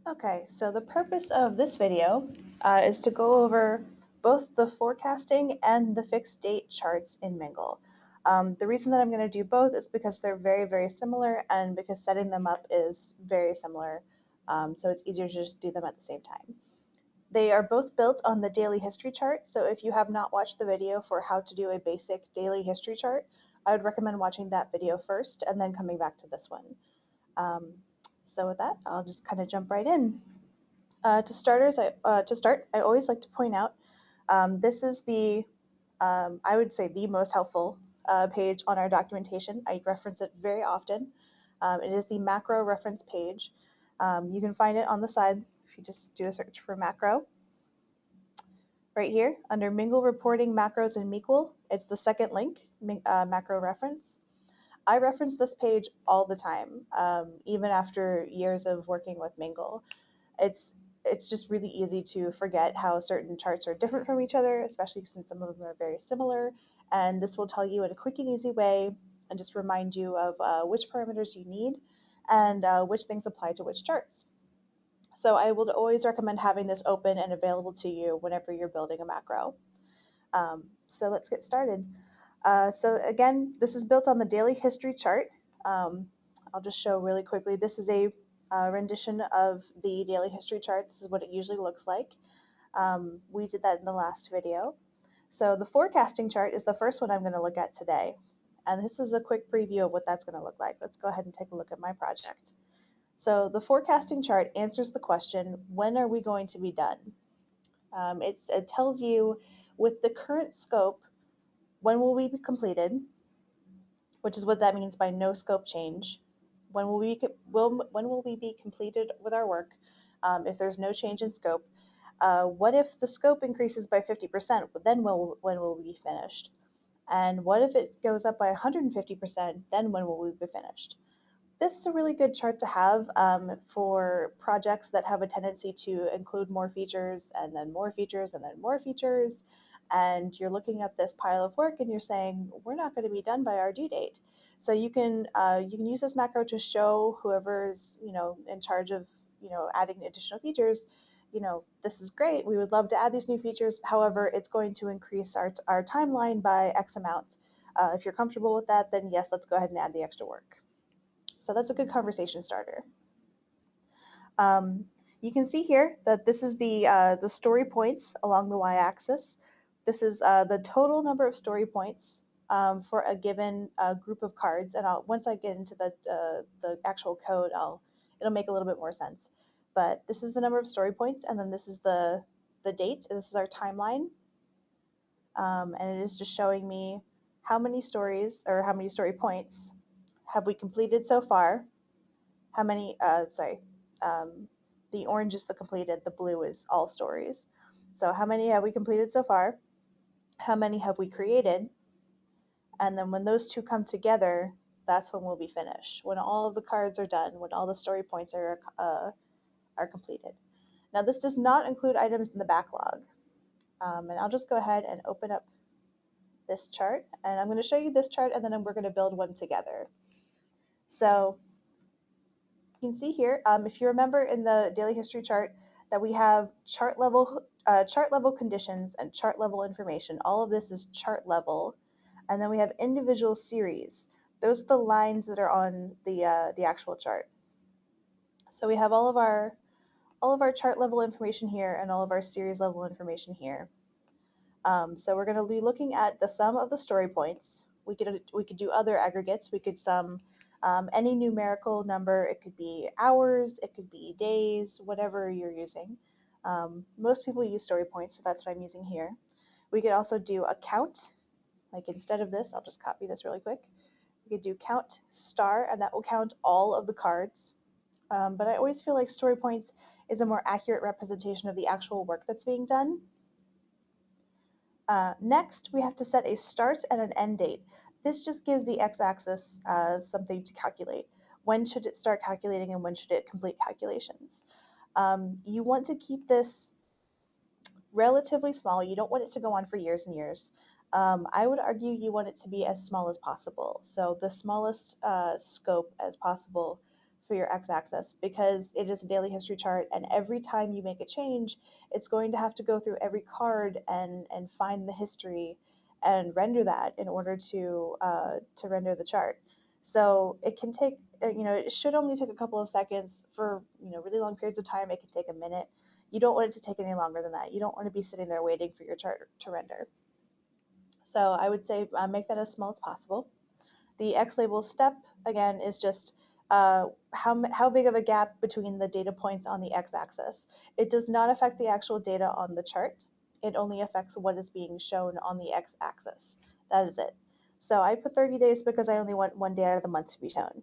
Okay, so the purpose of this video is to go over both the forecasting and the fixed date charts in Mingle. The reason that I'm going to do both is because they're very, very similar and because setting them up is very similar, so it's easier to just do them at the same time. They are both built on the daily history chart, so if you have not watched the video for how to do a basic daily history chart, I would recommend watching that video first and then coming back to this one. So with that, I'll just kind of jump right in. To start, I always like to point out this is I would say, the most helpful page on our documentation. I reference it very often. It is the macro reference page. You can find it on the side if you just do a search for macro. Right here, under Mingle Reporting Macros and Mequel, it's the second link, macro reference. I reference this page all the time, even after years of working with Mingle. It's just really easy to forget how certain charts are different from each other, especially since some of them are very similar. And this will tell you in a quick and easy way and just remind you of which parameters you need and which things apply to which charts. So I would always recommend having this open and available to you whenever you're building a macro. So let's get started. So again, this is built on the daily history chart. I'll just show really quickly. This is a rendition of the daily history chart. This is what it usually looks like. We did that in the last video. So the forecasting chart is the first one I'm going to look at today. And this is a quick preview of what that's going to look like. Let's go ahead and take a look at my project. So the forecasting chart answers the question, when are we going to be done? It tells you with the current scope, when will we be completed, which is what that means by no scope change. When will we be completed with our work if there's no change in scope? What if the scope increases by 50%? Then when will we be finished? And what if it goes up by 150%? Then when will we be finished? This is a really good chart to have for projects that have a tendency to include more features and then more features and then more features. And you're looking at this pile of work and you're saying, we're not going to be done by our due date. So you can use this macro to show whoever's in charge of adding additional features, this is great. We would love to add these new features. However, it's going to increase our timeline by X amount. If you're comfortable with that, then yes, let's go ahead and add the extra work. So that's a good conversation starter. You can see here that this is the story points along the y-axis. This is the total number of story points for a given group of cards. And once I get into the actual code, it'll make a little bit more sense. But this is the number of story points, and then this is the date, and this is our timeline. And it is just showing me how many stories or how many story points have we completed so far. How many, the orange is the completed, the blue is all stories. So how many have we completed so far? How many have we created? And then when those two come together, that's when we'll be finished. When all of the cards are done, when all the story points are completed. Now this does not include items in the backlog. And I'll just go ahead and open up this chart. And I'm going to show you this chart, and then we're going to build one together. So you can see here, if you remember in the daily history chart, that we have chart level conditions and chart level information. All of this is chart level, and then we have individual series. Those are the lines that are on the actual chart. So we have all of our chart level information here and all of our series level information here. So we're going to be looking at the sum of the story points. We could do other aggregates. We could sum any numerical number. It could be hours, it could be days, whatever you're using. Most people use story points, so that's what I'm using here. We could also do a count. Like instead of this, I'll just copy this really quick. We could do count star, and that will count all of the cards. But I always feel like story points is a more accurate representation of the actual work that's being done. Next, we have to set a start and an end date. This just gives the x-axis something to calculate. When should it start calculating and when should it complete calculations? You want to keep this relatively small. You don't want it to go on for years and years. I would argue you want it to be as small as possible. So the smallest scope as possible for your x-axis because it is a daily history chart, and every time you make a change, it's going to have to go through every card and find the history and render that in order to render the chart. So it can take, it should only take a couple of seconds. For really long periods of time, it can take a minute. You don't want it to take any longer than that. You don't want to be sitting there waiting for your chart to render. So I would say make that as small as possible. The X label step, again, is just how big of a gap between the data points on the x-axis. It does not affect the actual data on the chart. It only affects what is being shown on the x-axis. That is it. So I put 30 days because I only want one day out of the month to be shown.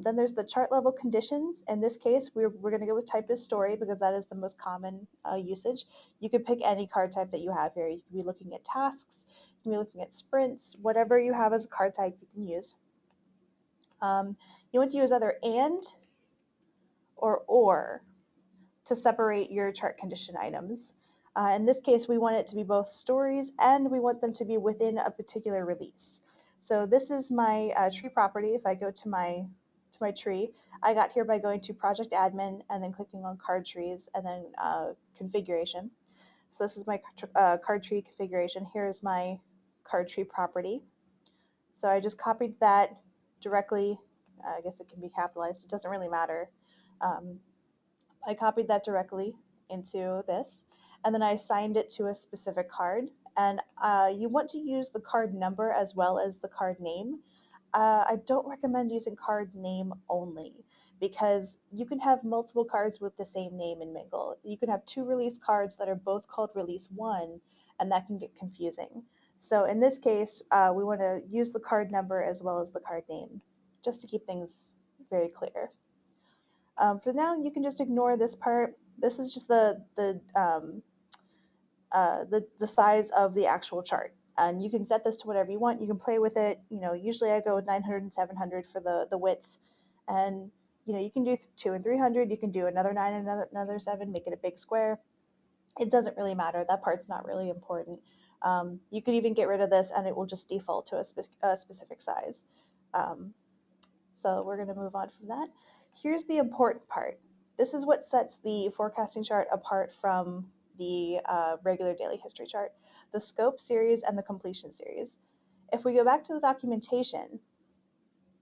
Then there's the chart level conditions. In this case, we're going to go with type as story because that is the most common usage. You could pick any card type that you have here. You could be looking at tasks, you can be looking at sprints, whatever you have as a card type you can use. You want to use either and or to separate your chart condition items. In this case, we want it to be both stories and we want them to be within a particular release. So this is my tree property. If I go to my tree, I got here by going to project admin and then clicking on card trees and then configuration. So this is my card tree configuration. Here's my card tree property. So I just copied that directly. I guess it can be capitalized. It doesn't really matter. I copied that directly into this, and then I assigned it to a specific card. And you want to use the card number as well as the card name. I don't recommend using card name only because you can have multiple cards with the same name in Mingle. You can have two release cards that are both called release 1, and that can get confusing. So in this case, we want to use the card number as well as the card name, just to keep things very clear. For now, you can just ignore this part. This is just the size of the actual chart. And you can set this to whatever you want. You can play with it. Usually I go with 900 and 700 for the width. And, you can do 2 and 300. You can do another 9 and another 7, make it a big square. It doesn't really matter. That part's not really important. You could even get rid of this and it will just default to a specific size. So we're going to move on from that. Here's the important part. This is what sets the forecasting chart apart from the regular daily history chart: the scope series and the completion series. If we go back to the documentation,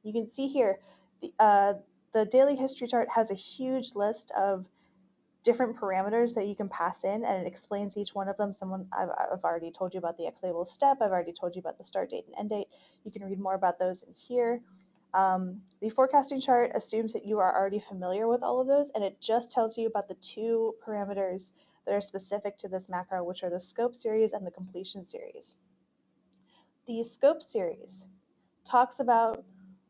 you can see here the daily history chart has a huge list of different parameters that you can pass in, and it explains each one of them. I've already told you about the X label step. I've already told you about the start date and end date. You can read more about those in here. The forecasting chart assumes that you are already familiar with all of those, and it just tells you about the two parameters that are specific to this macro, which are the scope series and the completion series. The scope series talks about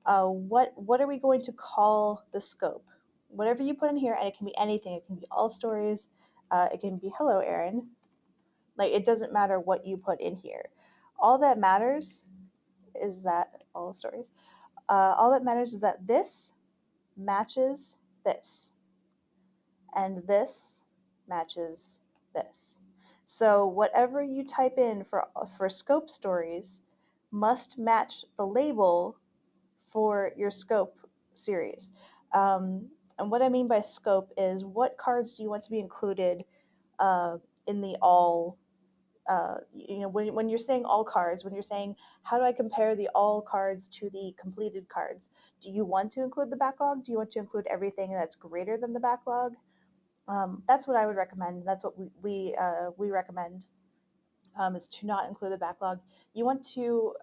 what are we going to call the scope. Whatever you put in here, and it can be anything. It can be all stories. It can be hello, Aaron. Like, it doesn't matter what you put in here. All that matters is that all stories. All that matters is that this matches this, and this matches this. So whatever you type in for scope stories must match the label for your scope series. And what I mean by scope is what cards do you want to be included in the all. When you're saying all cards, when you're saying how do I compare the all cards to the completed cards, do you want to include the backlog? Do you want to include everything that's greater than the backlog? That's what I would recommend. That's what we recommend, is to not include the backlog. You want to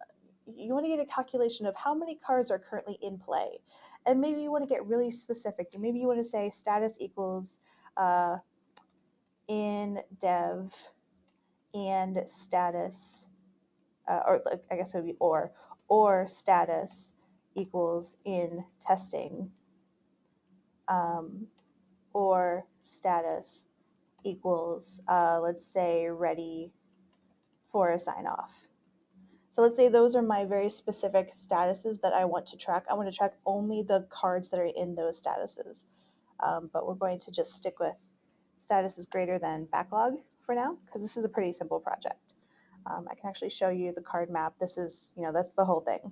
get a calculation of how many cards are currently in play, and maybe you want to get really specific. Maybe you want to say status equals in dev and status, or I guess it would be or status equals in testing, or status equals, let's say, ready for a sign off. So let's say those are my very specific statuses that I want to track. I want to track only the cards that are in those statuses. But we're going to just stick with status is greater than backlog for now, because this is a pretty simple project. I can actually show you the card map. This is, that's the whole thing.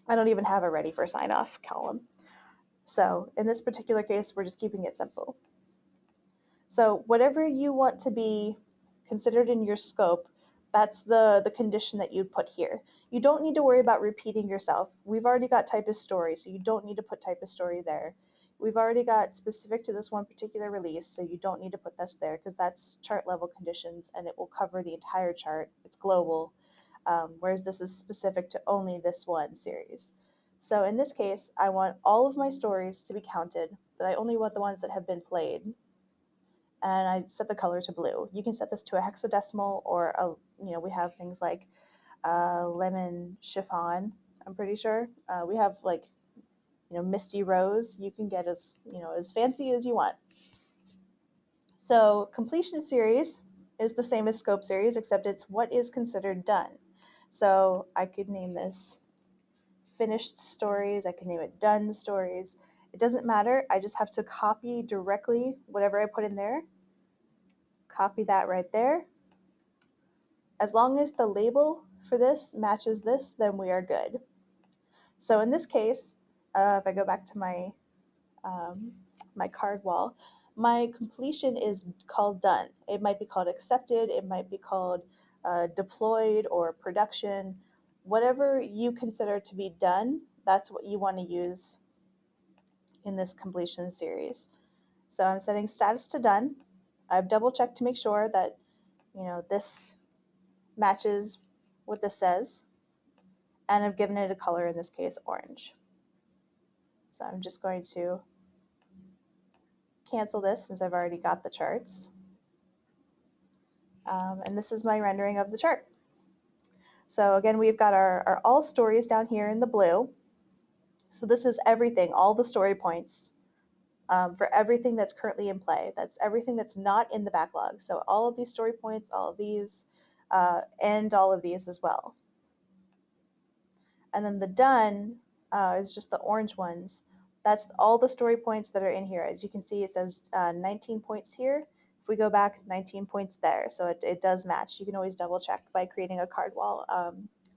I don't even have a ready for sign off column. So in this particular case, we're just keeping it simple. So whatever you want to be considered in your scope, that's the condition that you'd put here. You don't need to worry about repeating yourself. We've already got typist story, so you don't need to put typist story there. We've already got specific to this one particular release, so you don't need to put this there because that's chart level conditions and it will cover the entire chart. It's global, whereas this is specific to only this one series. So in this case, I want all of my stories to be counted, but I only want the ones that have been played, and I set the color to blue. You can set this to a hexadecimal or we have things like lemon chiffon. I'm pretty sure we have like misty rose. You can get as fancy as you want. So completion series is the same as scope series, except it's what is considered done. So I could name this finished stories. I could name it done stories. It doesn't matter. I just have to copy directly whatever I put in there. Copy that right there. As long as the label for this matches this, then we are good. So in this case, if I go back to my my card wall, my completion is called done. It might be called accepted, it might be called deployed or production. Whatever you consider to be done, that's what you want to use in this completion series. So I'm setting status to done. I've double checked to make sure that this matches what this says, and I've given it a color, in this case orange. So I'm just going to cancel this since I've already got the charts. And this is my rendering of the chart. So again, we've got our all stories down here in the blue. So this is everything, all the story points for everything that's currently in play. That's everything that's not in the backlog. So all of these story points, all of these, and all of these as well. And then the done is just the orange ones. That's all the story points that are in here. As you can see, it says 19 points here. If we go back, 19 points there. So it does match. You can always double check by creating a card wall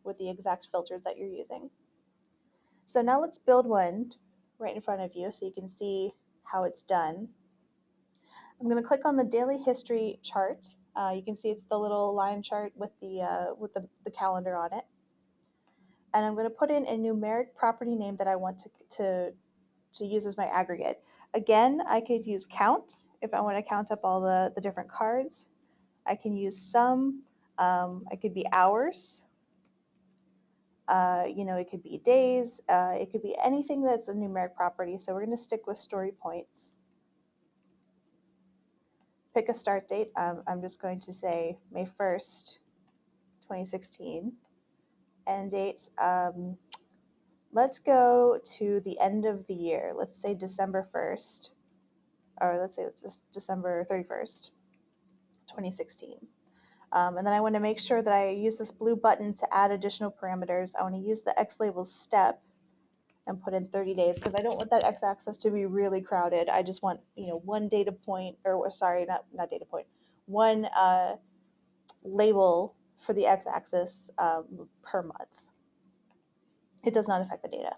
with the exact filters that you're using. So now let's build one right in front of you so you can see how it's done. I'm going to click on the daily history chart. You can see it's the little line chart with the calendar on it. And I'm going to put in a numeric property name that I want to use as my aggregate. Again, I could use count if I want to count up all the different cards. I can use sum. It could be hours. It could be days. It could be anything that's a numeric property. So we're going to stick with story points. Pick a start date. I'm just going to say May 1st, 2016. End date. Let's go to the end of the year. Let's say December 1st, or let's say just December 31st, 2016. And then I want to make sure that I use this blue button to add additional parameters. I want to use the X label step and put in 30 days because I don't want that X axis to be really crowded. I just want one data point, or sorry, not data point, one label for the X axis per month. It does not affect the data.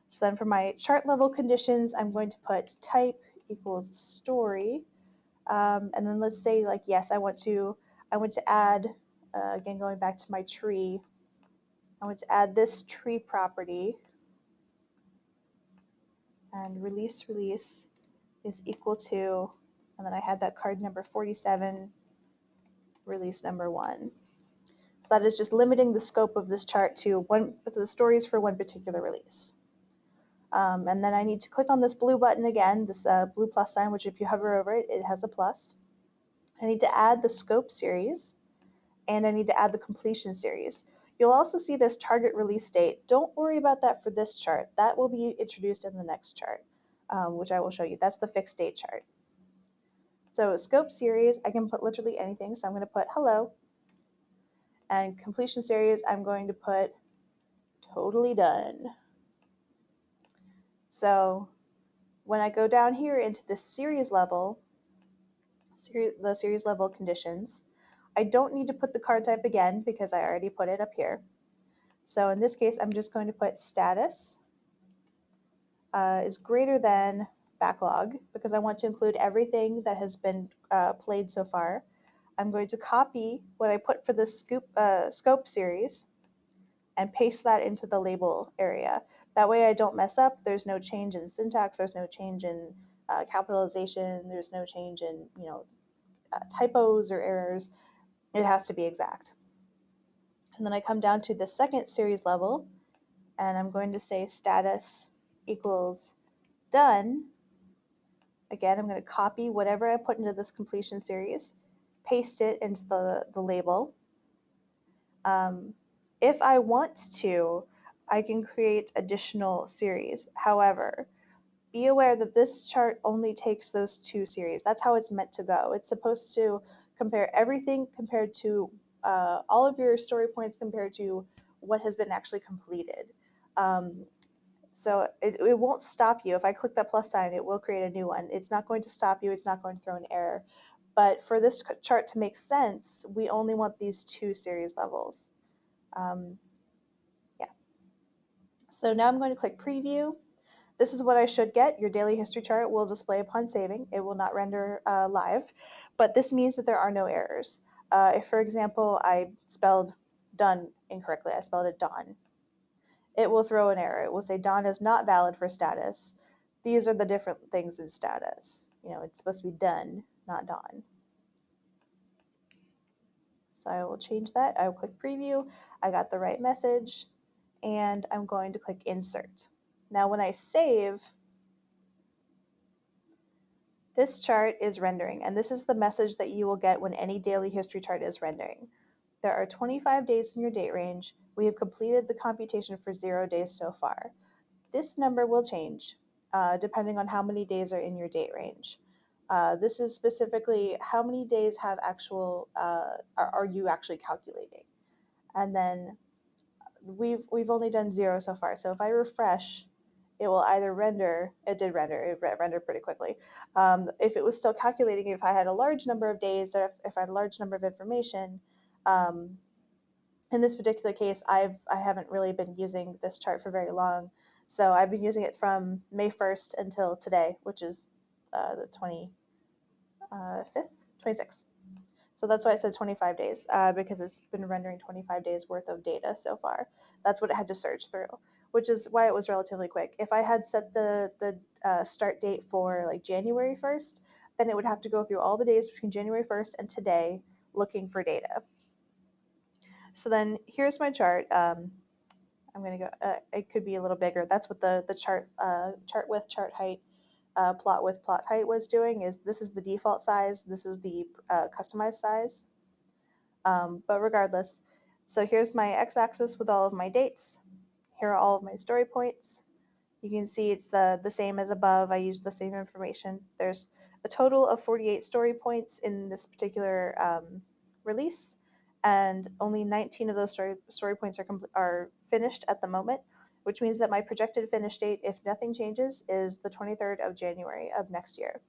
So then for my chart level conditions, I'm going to put type equals story. And then let's say yes, I want to add, again, going back to my tree, I want to add this tree property, and release is equal to, and then I had that card number 47, release number 1. So that is just limiting the scope of this chart to the stories for one particular release. And then I need to click on this blue button again, this blue plus sign, which if you hover over it, it has a plus. I need to add the scope series, and I need to add the completion series. You'll also see this target release date. Don't worry about that for this chart. That will be introduced in the next chart, which I will show you. That's the fixed date chart. So scope series, I can put literally anything. So I'm going to put hello. And completion series, I'm going to put totally done. So when I go down here into the series level, the series level conditions, I don't need to put the card type again because I already put it up here. So in this case, I'm just going to put status is greater than backlog because I want to include everything that has been played so far. I'm going to copy what I put for the scope series and paste that into the label area. That way I don't mess up. There's no change in syntax. There's no change in capitalization. There's no change in typos or errors. It has to be exact. And then I come down to the second series level, and I'm going to say status equals done. Again, I'm going to copy whatever I put into this completion series, paste it into the label. If I want to, I can create additional series. However, be aware that this chart only takes those 2 series. That's how it's meant to go. It's supposed to compare everything compared to all of your story points compared to what has been actually completed. So it won't stop you. If I click that plus sign, it will create a new one. It's not going to stop you. It's not going to throw an error. But for this chart to make sense, we only want these 2 series levels. Yeah. So now I'm going to click preview. This is what I should get. Your daily history chart will display upon saving. It will not render live, but this means that there are no errors. If, for example, I spelled done incorrectly, I spelled it dawn, it will throw an error. It will say dawn is not valid for status. These are the different things in status. It's supposed to be done, not dawn. So I will change that. I will click preview. I got the right message, and I'm going to click insert. Now when I save, this chart is rendering, and this is the message that you will get when any daily history chart is rendering. There are 25 days in your date range. We have completed the computation for 0 days so far. This number will change depending on how many days are in your date range. This is specifically how many days have are you actually calculating. And then we've only done 0 so far. So if I refresh, it will either render, it rendered pretty quickly. If it was still calculating, if I had a large number of days, or if I had a large number of information, in this particular case, I haven't really been using this chart for very long. So I've been using it from May 1st until today, which is the 25th, 26th. So that's why I said 25 days, because it's been rendering 25 days worth of data so far. That's what it had to search through, which is why it was relatively quick. If I had set the start date for like January 1st, then it would have to go through all the days between January 1st and today looking for data. So then here's my chart. I'm going to go, it could be a little bigger. That's what the chart width, chart height, plot width, plot height was doing. This is the default size. This is the customized size. But regardless, so here's my x-axis with all of my dates. Here are all of my story points. You can see it's the same as above. I used the same information. There's a total of 48 story points in this particular release, and only 19 of those story points are finished at the moment, which means that my projected finish date, if nothing changes, is the 23rd of January of next year.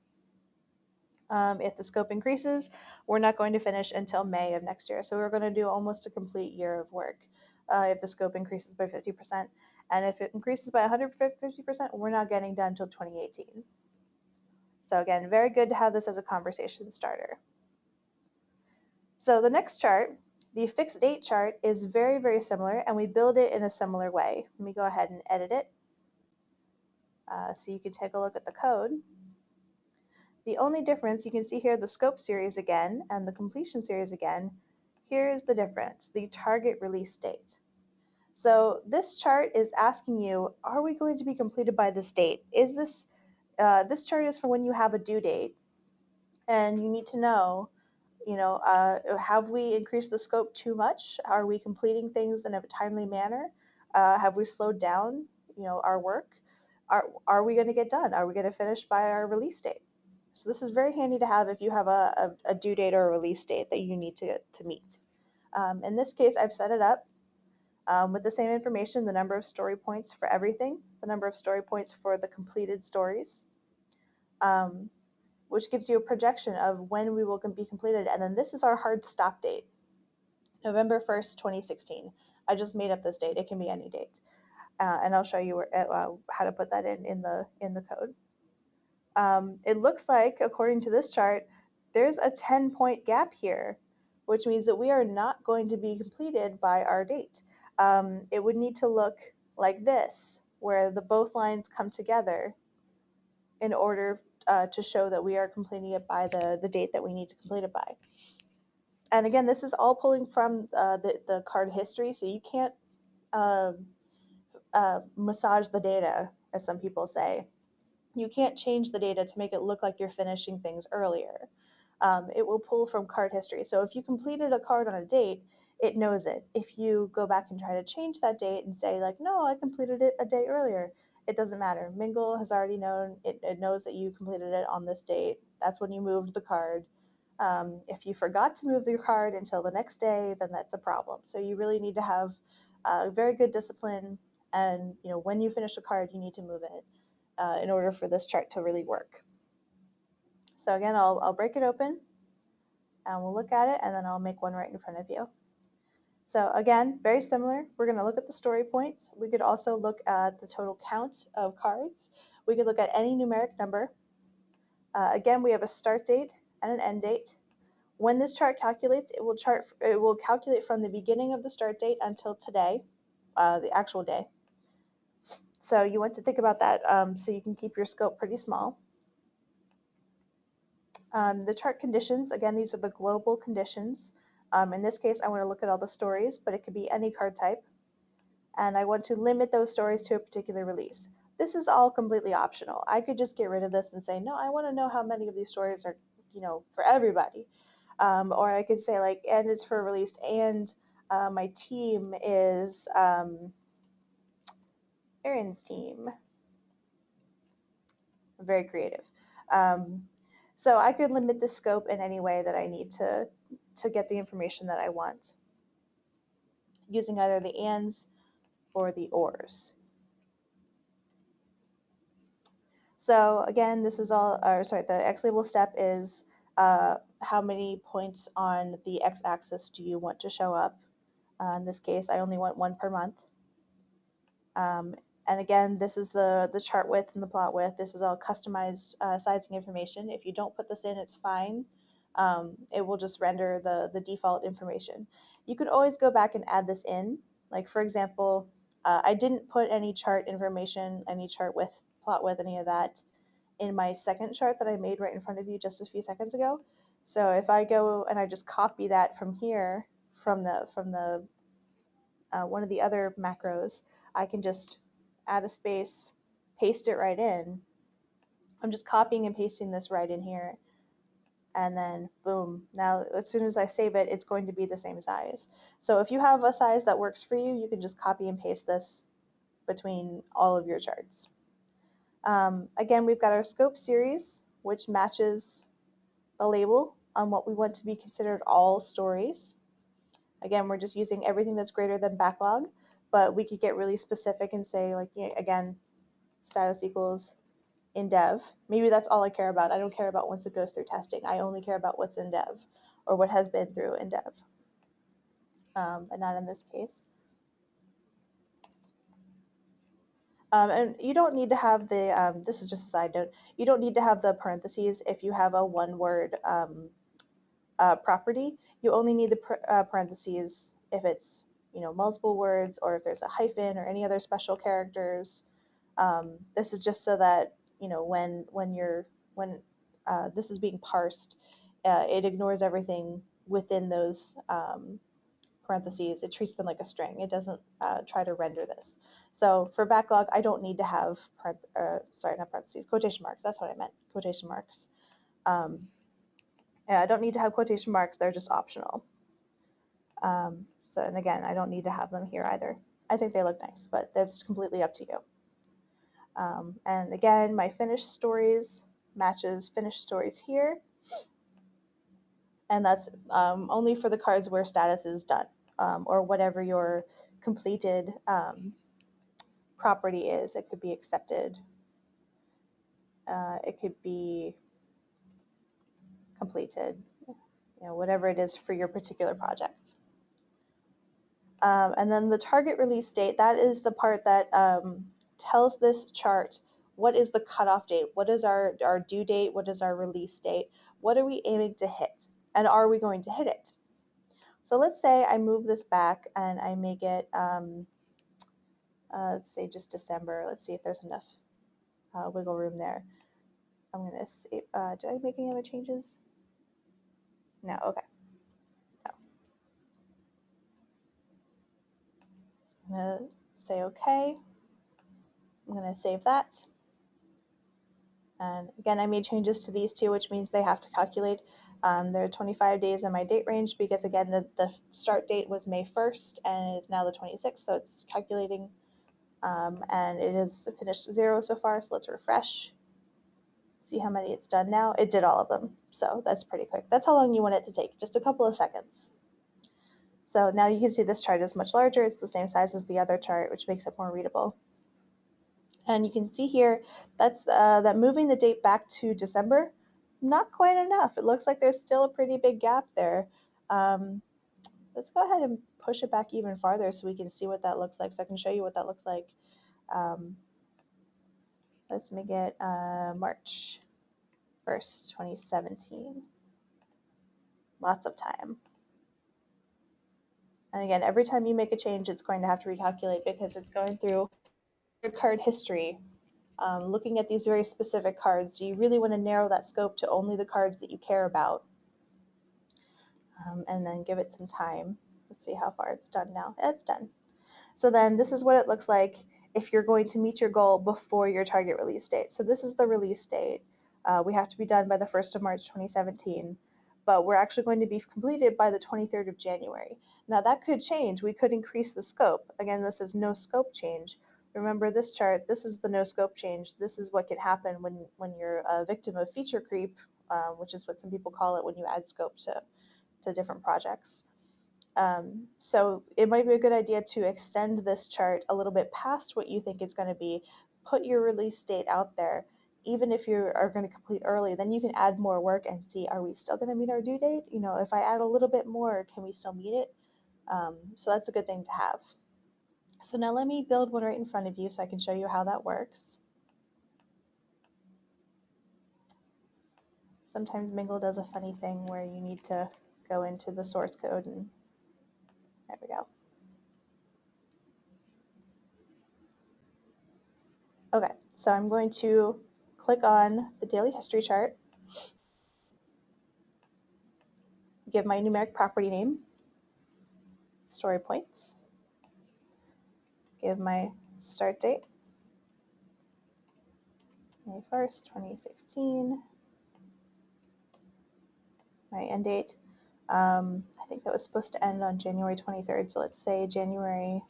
If the scope increases, we're not going to finish until May of next year. So we're going to do almost a complete year of work if the scope increases by 50%. And if it increases by 150%, we're not getting done until 2018. So again, very good to have this as a conversation starter. So the next chart, the fixed date chart, is very, very similar, and we build it in a similar way. Let me go ahead and edit it so you can take a look at the code. The only difference, you can see here the scope series again and the completion series again. Here's the difference, the target release date. So this chart is asking you, are we going to be completed by this date? Is this chart is for when you have a due date, and you need to know, have we increased the scope too much? Are we completing things in a timely manner? Have we slowed down, our work? Are we going to get done? Are we going to finish by our release date? So this is very handy to have if you have a due date or a release date that you need to meet. In this case, I've set it up with the same information, the number of story points for everything, the number of story points for the completed stories, which gives you a projection of when we will be completed. And then this is our hard stop date, November 1st, 2016. I just made up this date. It can be any date. and I'll show you how to put that in the code. It looks like, according to this chart, there's a 10-point gap here, which means that we are not going to be completed by our date. It would need to look like this, where both lines come together in order to show that we are completing it by the date that we need to complete it by. And again, this is all pulling from the card history, so you can't massage the data, as some people say. You can't change the data to make it look like you're finishing things earlier. It will pull from card history. So if you completed a card on a date, it knows it. If you go back and try to change that date and say like, no, I completed it a day earlier, it doesn't matter. Mingle has already known, it knows that you completed it on this date. That's when you moved the card. If you forgot to move your card until the next day, then that's a problem. So you really need to have very good discipline, and when you finish a card, you need to move it in order for this chart to really work. So again, I'll break it open and we'll look at it, and then I'll make one right in front of you. So again, very similar. We're going to look at the story points. We could also look at the total count of cards. We could look at any numeric number. Again, we have a start date and an end date. When this chart calculates, it will calculate from the beginning of the start date until today, the actual day. So you want to think about that so you can keep your scope pretty small. The chart conditions, again, these are the global conditions. In this case, I want to look at all the stories, but it could be any card type. And I want to limit those stories to a particular release. This is all completely optional. I could just get rid of this and say, no, I want to know how many of these stories are, for everybody. Or I could say like, and it's for released, and my team is Erin's team. I'm very creative. So I could limit the scope in any way that I need to get the information that I want, using either the ands or the ors. So again, this is all, the X label step is how many points on the x-axis do you want to show up. In this case, I only want one per month. And again, this is the chart width and the plot width. This is all customized sizing information. If you don't put this in, it's fine. It will just render the default information. You could always go back and add this in. Like for example, I didn't put any chart information, any chart width, plot width, any of that in my second chart that I made right in front of you just a few seconds ago. So if I go and I just copy that from here, from the one of the other macros, I can just add a space, paste it right in. I'm just copying and pasting this right in here, and then boom. Now, as soon as I save it, it's going to be the same size. So if you have a size that works for you, you can just copy and paste this between all of your charts. Again, we've got our scope series, which matches the label on what we want to be considered all stories. Again, we're just using everything that's greater than backlog, but we could get really specific and say, like, again, status equals in dev. Maybe that's all I care about. I don't care about once it goes through testing. I only care about what's in dev or what has been through in dev, but not in this case. And you don't need to have the, this is just a side note, you don't need to have the parentheses if you have a one-word property. You only need the parentheses if it's multiple words, or if there's a hyphen or any other special characters. This is just so that when this is being parsed, it ignores everything within those parentheses. It treats them like a string. It doesn't try to render this. So for backlog, I don't need to have not parentheses, quotation marks. That's what I meant, quotation marks. Yeah, I don't need to have quotation marks. They're just optional. And again, I don't need to have them here either. I think they look nice, but that's completely up to you. And again, my finished stories matches finished stories here. And that's only for the cards where status is done, or whatever your completed property is. It could be accepted. It could be completed, whatever it is for your particular project. And then the target release date, that is the part that tells this chart what is the cutoff date, what is our due date, what is our release date, what are we aiming to hit, and are we going to hit it? So let's say I move this back and I make it, let's say just December. Let's see if there's enough wiggle room there. I'm going to see, did I make any other changes? No, okay. No. So I'm going to say okay. I'm going to save that. And again, I made changes to these two, which means they have to calculate. There are 25 days in my date range because, again, the start date was May 1st and it's now the 26th, so it's calculating. And it has finished 0 so far, so let's refresh. See how many it's done now. It did all of them, so that's pretty quick. That's how long you want it to take, just a couple of seconds. So now you can see this chart is much larger. It's the same size as the other chart, which makes it more readable. And you can see here, that's that moving the date back to December, not quite enough. It looks like there's still a pretty big gap there. Let's go ahead and push it back even farther so we can see what that looks like. So I can show you what that looks like. Let's make it March 1st, 2017. Lots of time. And again, every time you make a change, it's going to have to recalculate because it's going through your card history. Looking at these very specific cards, you really want to narrow that scope to only the cards that you care about. And then give it some time. Let's see how far it's done now. It's done. So then this is what it looks like if you're going to meet your goal before your target release date. So this is the release date. We have to be done by the 1st of March 2017, but we're actually going to be completed by the 23rd of January. Now that could change. We could increase the scope. Again, this is no scope change. Remember this chart, this is the no scope change. This is what can happen when you're a victim of feature creep, which is what some people call it when you add scope to different projects. So it might be a good idea to extend this chart a little bit past what you think it's going to be. Put your release date out there. Even if you are going to complete early, then you can add more work and see, are we still going to meet our due date? You know, if I add a little bit more, can we still meet it? So that's a good thing to have. So now let me build one right in front of you so I can show you how that works. Sometimes Mingle does a funny thing where you need to go into the source code and there we go. Okay, so I'm going to click on the daily history chart, give my numeric property name, story points, give my start date, May 1st, 2016, my end date. I think that was supposed to end on January 23rd, so let's say January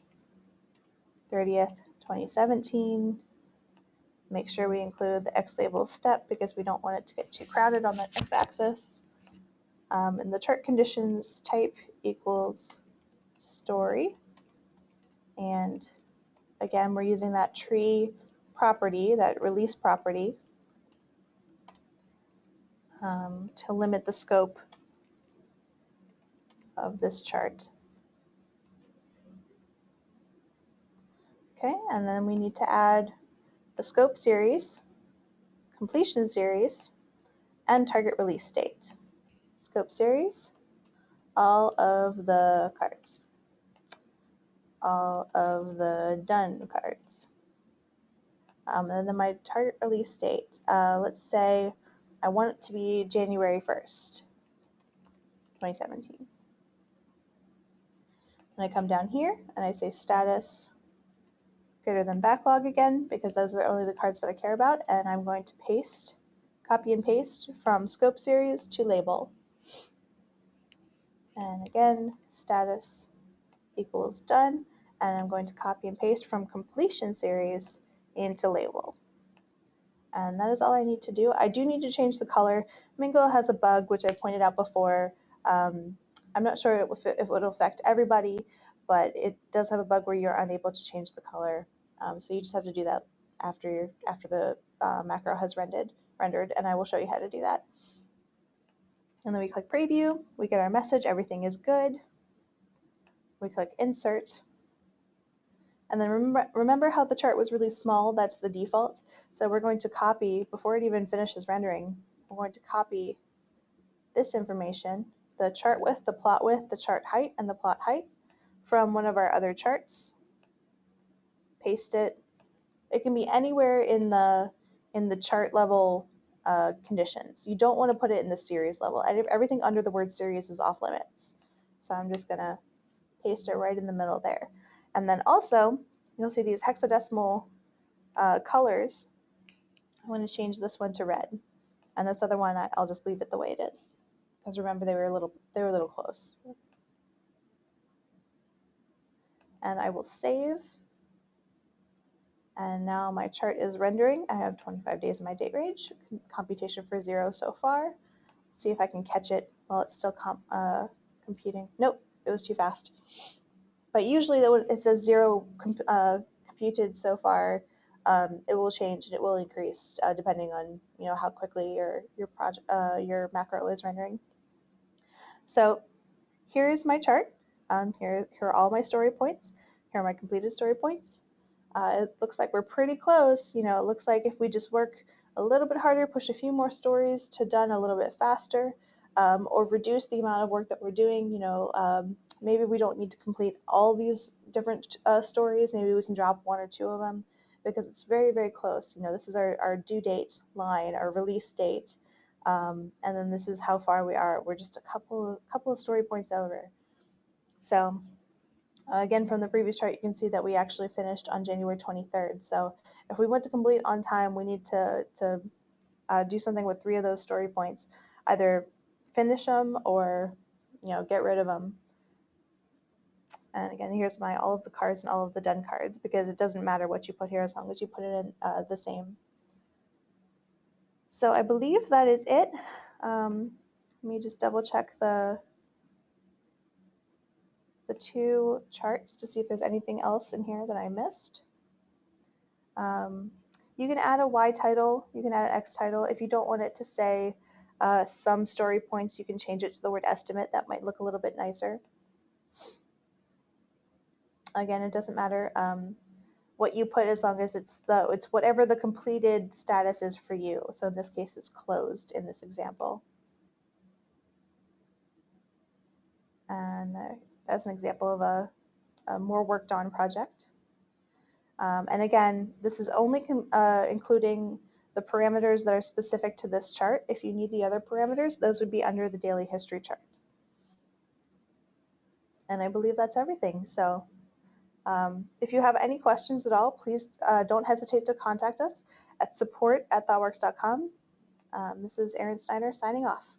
30th, 2017. Make sure we include the X label step because we don't want it to get too crowded on the X-axis. And the chart conditions type equals story. And again, we're using that tree property, that release property, to limit the scope of this chart. Okay, and then we need to add the scope series, completion series, and target release date. Scope series, all of the cards, all of the done cards. And then my target release date, let's say I want it to be January 1st, 2017. And I come down here and I say status greater than backlog again, because those are only the cards that I care about, and I'm going to paste, copy and paste from scope series to label. And again, status equals done, and I'm going to copy and paste from completion series into label. And that is all I need to do. I do need to change the color. Mingle has a bug, which I pointed out before. I'm not sure if it would affect everybody, but it does have a bug where you're unable to change the color. So you just have to do that after the macro has rendered, and I will show you how to do that. And then we click preview, we get our message, everything is good. We click Insert. And then remember how the chart was really small? That's the default. So we're going to copy, before it even finishes rendering, we're going to copy this information, the chart width, the plot width, the chart height, and the plot height from one of our other charts. Paste it. It can be anywhere in the chart level conditions. You don't want to put it in the series level. Everything under the word series is off limits. So I'm just going to paste it right in the middle there. And then also, you'll see these hexadecimal colors. I want to change this one to red. And this other one, I'll just leave it the way it is. Because remember, they were a little close. And I will save. And now my chart is rendering. I have 25 days in my date range. Computation for 0 so far. Let's see if I can catch it while it's still computing. Nope, it was too fast. But usually it says 0 computed so far, it will change and it will increase depending on how quickly your macro is rendering. So here's my chart. Here are all my story points. Here are my completed story points. It looks like we're pretty close. It looks like if we just work a little bit harder, push a few more stories to done a little bit faster, or reduce the amount of work that we're doing. Maybe we don't need to complete all these different stories. Maybe we can drop 1 or 2 of them because it's very, very close. This is our due date line, our release date, and then this is how far we are. We're just a couple of story points over. So again, from the previous chart, you can see that we actually finished on January 23rd. So if we want to complete on time, we need to do something with 3 of those story points, either finish them or get rid of them. And again, here's all of the cards and all of the done cards, because it doesn't matter what you put here as long as you put it in the same. So I believe that is it. Let me just double check the 2 charts to see if there's anything else in here that I missed. You can add a Y title, you can add an X title. If you don't want it to say some story points, you can change it to the word estimate. That might look a little bit nicer. Again, it doesn't matter what you put as long as it's whatever the completed status is for you. So in this case, it's closed in this example. And that's an example of a more worked on project. And again, this is only including the parameters that are specific to this chart. If you need the other parameters, those would be under the daily history chart. And I believe that's everything. So if you have any questions at all, please don't hesitate to contact us at support@thoughtworks.com. This is Erin Steiner signing off.